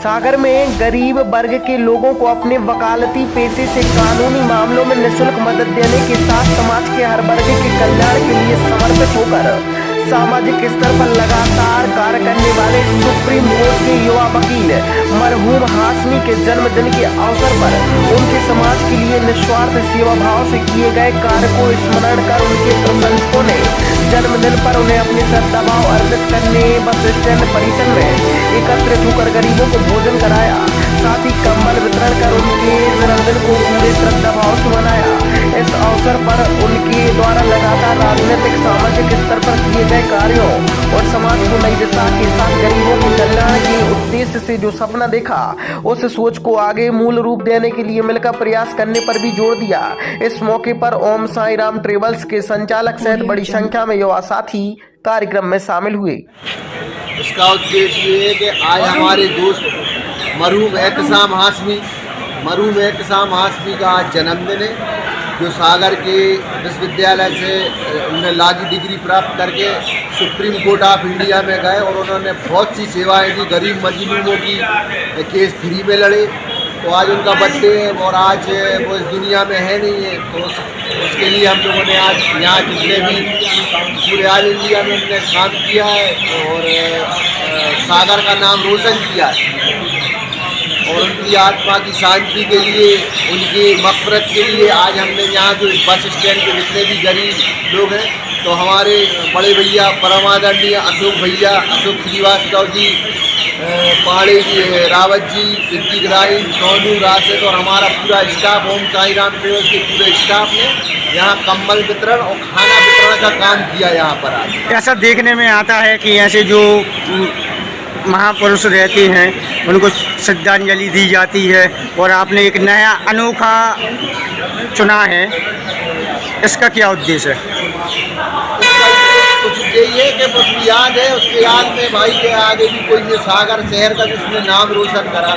सागर में गरीब वर्ग के लोगों को अपने वकालती पेशे से कानूनी मामलों में निःशुल्क मदद देने के साथ समाज के हर वर्ग के कल्याण के लिए समर्पित होकर सामाजिक स्तर पर लगातार कार्य करने वाले सुप्रीम कोर्ट के युवा वकील मरहूम हाशमी के जन्मदिन के अवसर पर उनके समाज के लिए निस्वार्थ सेवा भाव से किए गए कार्य को स्मरण कर उनके प्रशंसकों ने जन्मदिन पर उन्हें अपने श्रद्धाभाव अर्पित करने बस स्टैंड परिसर में एकत्रित होकर गरीबों को भोजन कराया, साथ ही कंबल वितरण कर उनके जन्मदिन को पूरे श्रद्धाभाव से मनाया। इस अवसर पर उनके द्वारा लगातार राजनीतिक सामाजिक स्तर पर किए गए कार्यों और समाज को नई दिशा के साथ गरीबों के कल्याण के उद्देश्य से जो सपना देखा उस सोच को आगे मूल रूप देने के लिए मिलकर प्रयास करने पर भी जोर दिया। इस मौके पर ओम साई राम ट्रेवल्स के संचालक सहित बड़ी संख्या में युवा साथी कार्यक्रम में शामिल हुए। इसका उद्देश्य ये है कि आज हमारे दोस्त मरहूम एहतसाम हाशमी का आज जन्मदिन है, जो सागर के विश्वविद्यालय से उन्होंने लॉ की डिग्री प्राप्त करके सुप्रीम कोर्ट ऑफ इंडिया में गए और उन्होंने बहुत सी सेवाएं दी, गरीब मजलूमों की केस फ्री में लड़े। तो आज उनका बर्थडे है और आज वो इस दुनिया में है नहीं है, तो उसके लिए हम लोगों ने आज यहाँ जितने भी पूरे ऑल इंडिया में उन्होंने काम किया है और सागर का नाम रोशन किया है और उनकी आत्मा की शांति के लिए, उनकी मग़फ़िरत के लिए आज हमने यहाँ जो बस स्टैंड के जितने भी गरीब लोग हैं, तो हमारे बड़े भैया परम आदरणीय अशोक श्रीवास्तव जी, पहाड़ी जी, रावत जी, सिद्दीक राय, सोनू, राशिद और हमारा पूरा स्टाफ ओम साई राम ट्रेवल्स के पूरे स्टाफ ने यहाँ कंबल वितरण और खाना वितरण का काम किया यहाँ पर आज। ऐसा देखने में आता है कि ऐसे जो महापुरुष रहते हैं उनको श्रद्धांजलि दी जाती है और आपने एक नया अनोखा चुना है, इसका क्या उद्देश्य है? कुछ यही है कि उसकी याद है, उसके याद में भाई के आगे भी कोई ये सागर शहर का जिसने नाम रोशन करा।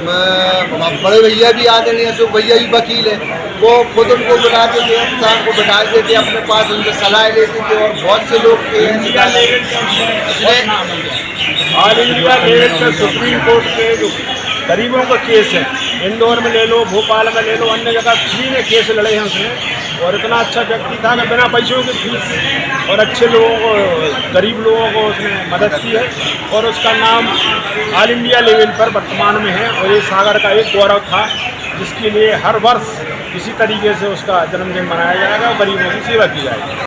बड़े भैया भी आदरणीय अशोक भैया भी वकील है, वो खुद उनको बुलाते थे, इंसान को बिठा देते अपने पास, उनसे सलाह लेते थे और बहुत से लोग ऑल इंडिया लेवल पे सुप्रीम कोर्ट के जो गरीबों का केस है, इंदौर में ले लो, भोपाल में ले लो, अन्य जगह फ्री में केस लड़े हैं उसने और इतना अच्छा व्यक्ति था कि बिना पैसों की फीस और अच्छे लोगों को, गरीब लोगों को उसने मदद की है और उसका नाम ऑल इंडिया लेवल पर वर्तमान में है और ये सागर का एक गौरव था, जिसके लिए हर वर्ष इसी तरीके से उसका जन्मदिन मनाया जाएगा और गरीबों की सेवा की जाएगी।